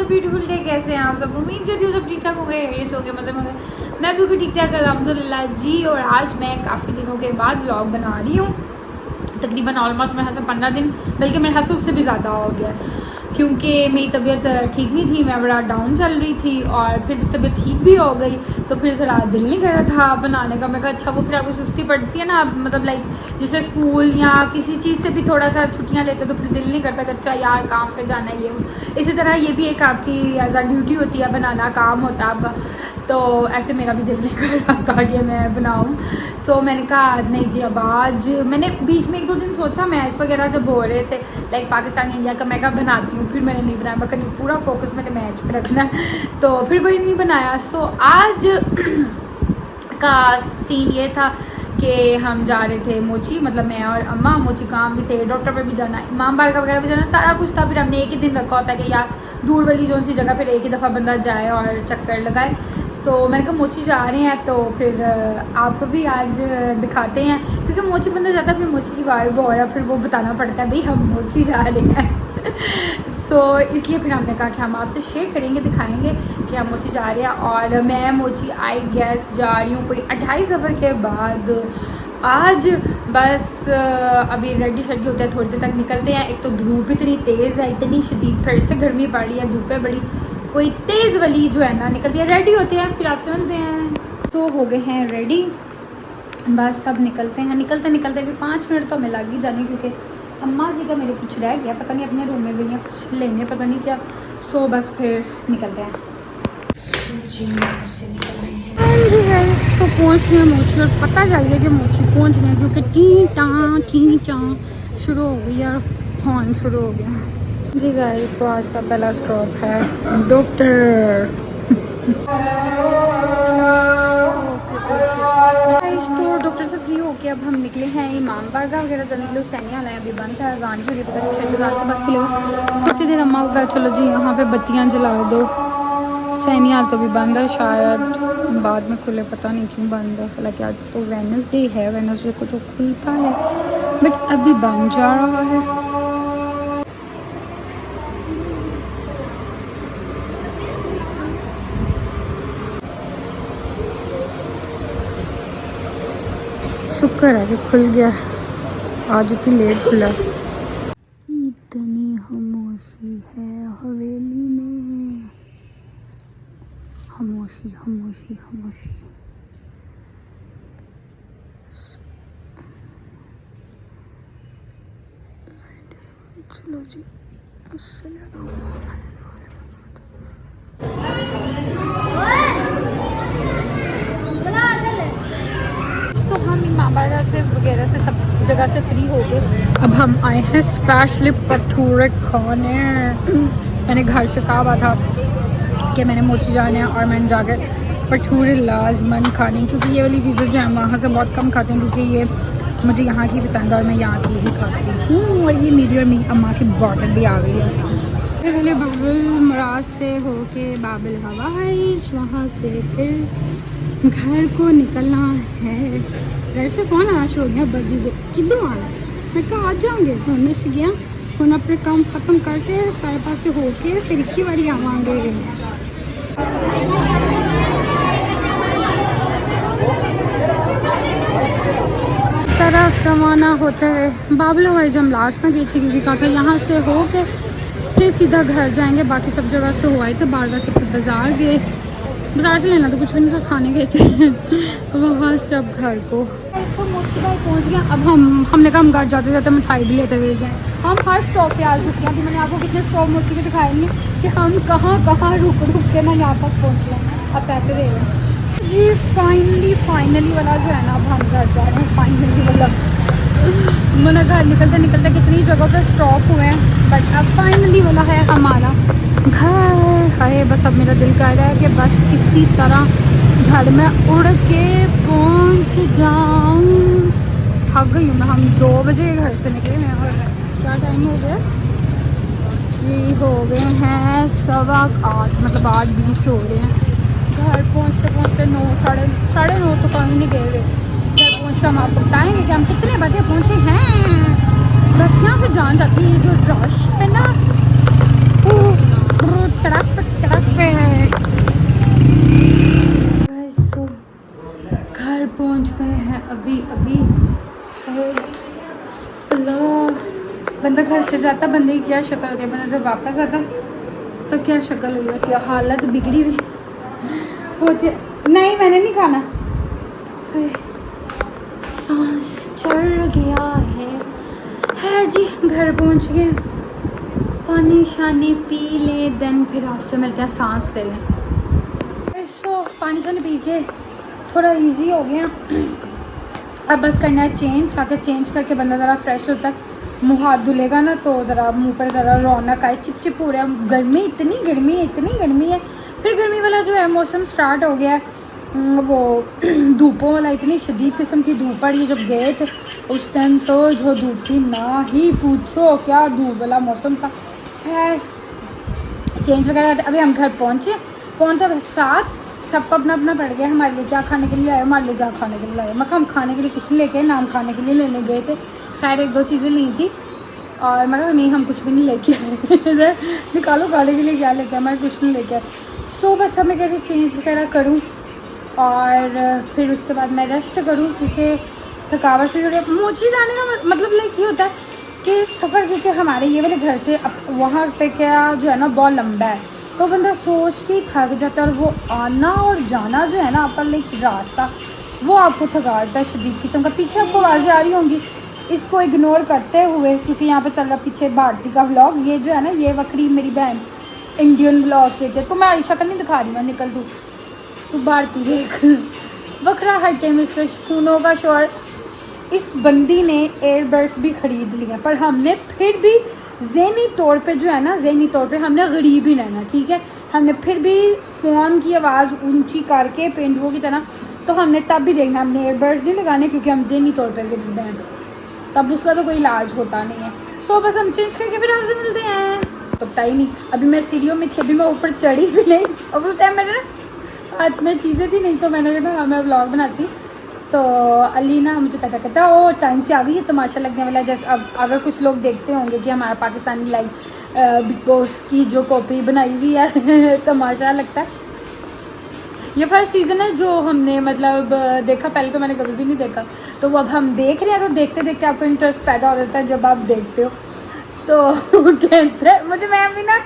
Beautiful day, कैसे हैं आप सब? उम्मीद करती हूँ सब ठीक ठाक होंगे, एरियस हो गए, मज़े में होंगे। मैं बिल्कुल ठीक ठाक अल्हम्दुलिल्लाह जी। और आज मैं काफ़ी दिनों के बाद व्लॉग बना रही हूँ। तकरीबन ऑलमोस्ट मेरे ख्याल से 15 दिन, बल्कि मेरे ख्याल से उससे भी ज़्यादा हो गया, क्योंकि मेरी तबीयत ठीक नहीं थी, मैं बड़ा डाउन चल रही थी। और फिर जब तबीयत ठीक भी हो गई तो फिर ज़रा दिल नहीं कर रहा था बनाने का। मैं कहा अच्छा, वो फिर आपको सुस्ती पड़ती है ना, मतलब लाइक जैसे स्कूल या किसी चीज़ से भी थोड़ा सा छुट्टियाँ लेते तो फिर दिल नहीं करता कि अच्छा यार काम पे जाना है ये वो। इसी तरह ये भी एक आपकी एज आ ड्यूटी होती है, बनाना काम होता है आपका। तो ऐसे मेरा भी दिल नहीं कर रहा था कि मैं बनाऊँ। सो मैंने कहा नहीं जी, अब आज मैंने बीच में 1-2 दिन सोचा, मैच वगैरह जब हो रहे थे लाइक पाकिस्तान इंडिया का, मैं कहा बनाती हूँ। फिर मैंने नहीं बनाया, मैं कहीं पूरा फोकस मेरे मैच पे रखना है, तो फिर कोई नहीं बनाया। सो आज का सीन ये था कि हम जा रहे थे मोची, मतलब मैं और अम्मा। मोची काम भी थे, डॉक्टर पे भी जाना, इमाम बारगाह वगैरह भी जाना, सारा कुछ था। फिर हमने एक ही दिन रखा होता है कि यार दूर वाली जो सी जगह फिर एक ही दफ़ा बंदा जाए और चक्कर लगाए। सो मैंने कहा मोची जा रहे हैं तो फिर आपको भी आज दिखाते हैं, क्योंकि मोची बंदा जाता है फिर मोची की वाइब हो, या फिर वो बताना पड़ता है भाई हम मोची जा रहे हैं। सो इसलिए फिर हमने कहा कि हम आपसे शेयर करेंगे, दिखाएंगे कि हम मोची जा रहे हैं। और मैं मोची आई गैस जा रही हूँ कोई 28 सफ़र के बाद आज। बस अभी रेडी शेडी होते हैं, थोड़ी देर तक निकलते हैं। एक तो धूप इतनी तेज़ है, इतनी शदीद, फिर से गर्मी पड़ रही है, धूपें बड़ी कोई तेज़ वाली जो है ना निकलती है। रेडी होते हैं फिर आपसे मिलते हैं। तो हो गए हैं रेडी, बस सब निकलते हैं। निकलते निकलते फिर 5 मिनट तो हमें लग ही जाने, क्योंकि अम्मा जी का मेरे कुछ रह गया, पता नहीं अपने रूम में गई हैं कुछ लेने, पता नहीं क्या। सो बस फिर निकलते हैं। जी घर से निकल रहे हैं जी गाइस, तो पहुँच गए मोची। और पता चल गया कि मोची पहुँच गए, क्योंकि टी टा शुरू हो गई और हॉर्न शुरू हो गया जी गाइस। तो आज का पहला स्टॉप है डॉक्टर। तो डॉक्टर से फ्री होके अब हम निकले हैं इमाम बारगाह वगैरह जाने के लिए। सैनिया लाए अभी बंद है, अजान की पता नहीं शायद अजान के बाद खुले। काफ़ी देर अम्मा को कहा चलो जी यहाँ पे बत्तियाँ जला दो। सैनिया तो भी बंद है, शायद बाद में खुले, पता नहीं क्यों बंद है। हालांकि आज तो वेडनेसडे है, वेडनेसडे को तो खुलता है, बट अभी बंद जा रहा है। शुक्र है कि खुल गया, आज इतनी लेट खुला। इतनी खामोशी है हवेली में, खामोशी खामोशी खामोशी। चलो जी, तो हम इमाम बारगाह से वगैरह से सब जगह से फ्री हो गए। अब हम आए हैं स्पेशली भटूरे खाने। मैंने घर से कहा हुआ था कि मैंने मोची जाना है, और मैंने जाकर भटूरे लाजमन खाने, क्योंकि ये वाली चीज़ें जो हैं वहाँ से बहुत कम खाते हैं, क्योंकि ये मुझे यहाँ की पसंद है और मैं यहाँ की ही खाती हूँ। और ये मेरी और मेरी अम्मा की बॉटल भी आ गई है। पहले बाबुल मराज से होके बाबुल हवाईज, वहाँ से फिर घर को निकलना है। घर से फ़ोन आना शुरू हो गया, बजी किधर आना, मैं कहा आ जाऊँगे। फोन में से गया, फोन अपने काम ख़त्म करके सारे पास से होके फिर एक ही बारी आवांगे। तरफ रवाना होते हुए बाबुल हवाई जम लास्ट में गई थी, क्योंकि कहा था यहाँ से हो के फिर सीधा घर जाएंगे। बाकी सब जगह से हुआ थे, बारगाह से फिर बाज़ार गए, बाज़ार से लेना तो कुछ भी नहीं, सब खाने गए थे। वहाँ से अब घर को मोची भाई पहुँच गया। अब हमने कहा हम घर जाते जाते मिठाई भी लेते हुए जाएँ। हम हर स्टॉप पे आ चुके हैं। अभी मैंने आपको कितने स्टॉप मोची के दिखाए नहीं कि हम कहाँ रुक के ना यहाँ तक पहुँच गए। अब पैसे दे रहे हैं जी। फाइनली वाला जो है ना, अब हम घर जा रहे हैं फाइनली वाला। मैंने घर निकलते निकलते कितनी जगह पर स्टॉप हुए हैं, बट अब फाइनली वाला है हमारा घर है। बस अब मेरा दिल कर रहा है कि बस किसी तरह घर में उड़ के पहुंच जाऊं। थक गई हूँ मैं। हम 2 बजे घर से निकले हैं और क्या टाइम हो गया जी, हो गए हैं 8:15, मतलब 8:20 हो गए हैं। घर पहुँचते पहुँचते 9 साढ़े 9 तो कहीं नहीं गए। घर पहुँच के हम आपको बताएंगे कि हम कितने बजे पहुँचे हैं। बस यहाँ से जान जाती है जो रश है ना, वो ट्रैफिक घर से जाता बंदे की क्या शक्ल होती है, बंदा जब वापस आता तो क्या शक्ल हुई होती है, हालत बिगड़ी हुई होती है। नहीं मैंने नहीं खाना, सांस चढ़ गया है जी। घर पहुंच गए, पानी शानी पी ले, देन फिर आपसे मिलते हैं, सांस ले लें। सो पानी शानी पी के थोड़ा इजी हो गया। अब बस करना है चेंज, आके चेंज करके बंदा ज़रा फ्रेश होता है, मुँह हाथ धुलेगा ना तो ज़रा मुंह पर ज़रा रौनक आए। चिपचिप हो रहा है, गर्मी इतनी गर्मी है। फिर गर्मी वाला जो है मौसम स्टार्ट हो गया है, वो धूपों वाला, इतनी शदीद किस्म की धूप पड़ी। जब गए थे उस टाइम तो जो धूप थी ना ही पूछो, क्या धूप वाला मौसम था। खैर चेंज वगैरह, अभी हम घर पहुँचे साथ, सबको अपना अपना पड़ गया। हमारे लिए क्या खाने के लिए आए, हमारे लिए क्या खाने के लिए आए। मतलब हम खाने के लिए कुछ नहीं लेके, नाम खाने के लिए लेने गए थे, शायद 1-2 चीज़ें ली थी और मतलब नहीं हम कुछ भी नहीं लेके आए निकालो खाने के लिए क्या लेके आए, मैं कुछ नहीं लेके आए। सो बस हमें कहते चेंज वगैरह करूँ और फिर उसके बाद मैं रेस्ट करूँ, क्योंकि थकावट फिर मोची जाने का मतलब लाइक ये होता है कि सफ़र, क्योंकि हमारे ये वाले घर से अब वहाँ पे क्या जो है ना बहुत लंबा है, तो बंदा सोच के थक जाता है। और वो आना और जाना जो है ना आपका लाइक रास्ता, वो आपको थका देता है शदीद किस्म का। पीछे आपको आवाज़ें आ रही होंगी, इसको इग्नोर करते हुए, क्योंकि यहाँ पे चल रहा पीछे भारती का व्लॉग। ये जो है ना ये वक्री मेरी बहन इंडियन व्लॉग्स देखते, तो मैं आई शक्ल नहीं दिखा रही, मैं निकल दूँ तो भारती देख वखरा हर टाइम इसके फोनों का शोर। इस बंदी ने एयरबड्स भी ख़रीद लिए, पर हमने फिर भी ज़हनी तौर पे जो है ना, ज़हनी तौर पे हमने गरीब ही रहना, ठीक है। हमने फिर भी फ़ोन की आवाज़ ऊंची करके पेंडुओं की तरह, तो हमने तब भी देखना, हमने एयरबड्स नहीं लगाने क्योंकि हम ज़हनी तौर पर गरीब हैं, तब उसका तो कोई इलाज होता नहीं है। सो बस हम चेंज करके फिर आपसे मिलते हैं। तो पता ही नहीं, अभी मैं सीढ़ियों में थी, अभी मैं ऊपर चढ़ी भी नहीं, अब उस टाइम मेरे ना हाथ में चीज़ें थी नहीं, तो मैंने ना मैं व्लॉग बनाती, तो अली ना मुझे कहता ओ टाइम से आ गई है, तमाशा लगने वाला है। जैसे अब अगर कुछ लोग देखते होंगे कि हमारा पाकिस्तानी लाइव बिग बॉस की जो कॉपी बनाई हुई है तमाशा लगता है। ये फर्स्ट सीज़न है जो हमने मतलब देखा, पहले तो मैंने कभी भी नहीं देखा, तो अब हम देख रहे हैं, तो देखते देखते आपको इंटरेस्ट पैदा हो जाता है जब आप देखते हो। तो कहते मुझे, मैं अभी ना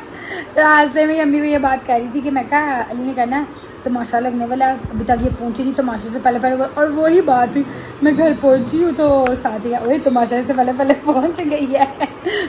रास्ते में अम्मी को ये बात कह रही थी कि मैं कहा अली ने कहना तमाशा लगने वाला है, अभी तक ये पहुंची नहीं तमाशे से पहले। और वही बात थी, मैं घर पहुंची हूँ तो साथ ही वही तमाशा से पहले पहुंच गई है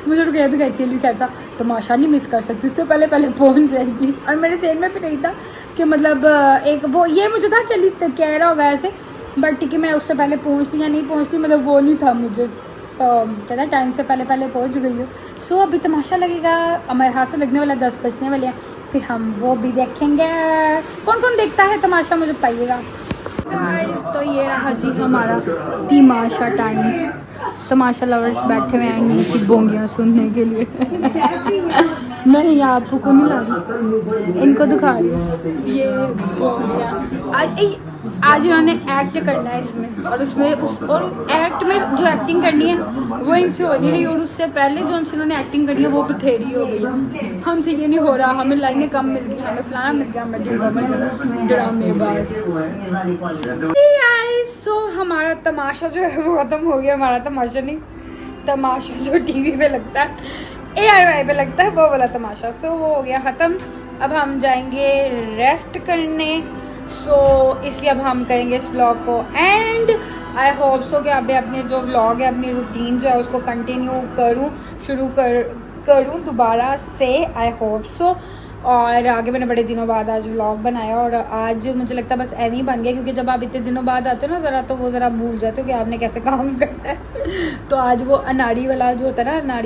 मुझे तो कहती कहती है कहता तमाशा नहीं मिस कर सकती, उससे पहले पहुंच जाएगी। और मेरे सेन में भी नहीं था कि मतलब एक वो ये मुझे था कि अली कह रहा होगा ऐसे, बट कि मैं उससे पहले पहुँचती या नहीं पहुँचती, मतलब वो नहीं था मुझे। तो कहता टाइम से पहले पहुँच गई हो। सो अभी तमाशा लगेगा, हमारे हाथ से लगने वाला 10 बजने वाले हैं, फिर हम वो भी देखेंगे। कौन कौन देखता है तमाशा मुझे बताइएगा गाइस। तो ये रहा जी हमारा तमाशा टाइम, तमाशा लवर्स बैठे हुए हैं इनकी बोंगियाँ सुनने के लिए नहीं आपको को नहीं ला रही, इनको दिखा रही हूँ ये बोंगियाँ। आज इन्होंने एक्ट करना है इसमें, और उसमें और एक्ट में जो एक्टिंग करनी है वो इनसे हो नहीं रही, और उससे पहले जो इन्होंने एक्टिंग करनी है वो बथेरी हो गई। हमसे ये नहीं हो रहा, हमें लाइनें कम मिल गई, हमें फलाना मिल गया, हमें ड्रामेबाज। सो हमारा तमाशा जो है वो ख़त्म हो गया। हमारा तमाशा नहीं, तमाशा जो टीवी पे लगता है, ARY पे लगता है, वो वाला तमाशा। सो वो हो गया ख़त्म। अब हम जाएंगे रेस्ट करने। सो इसलिए अब हम करेंगे इस व्लॉग को एंड। आई होप सो कि अब अपने जो व्लॉग है, अपनी रूटीन जो है उसको कंटिन्यू शुरू करूँ दोबारा से, आई होप सो। और आगे मैंने बड़े दिनों बाद आज व्लॉग बनाया, और आज मुझे लगता है बस एम ही बन गया, क्योंकि जब आप इतने दिनों बाद आते हो ना ज़रा, तो वो ज़रा भूल जाते हो कि आपने कैसे काम करना है तो आज वो अनाड़ी वाला जो होता है ना,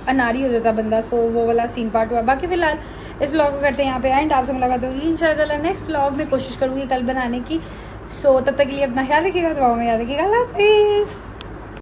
अनाड़ी हो जाता है बंदा। सो वो वाला सीन पार्ट हुआ। बाकी फ़िलहाल इस व्लॉग को करते हैं यहाँ पे एंड। आपसे मुलाकात होगी इंशाल्लाह नेक्स्ट व्लॉग में, कोशिश करूँगी कल बनाने की। सो तब तक के लिए अपना ख्याल रखिएगा, दुआओं में याद रखिएगा। अल्लाह हाफिज़।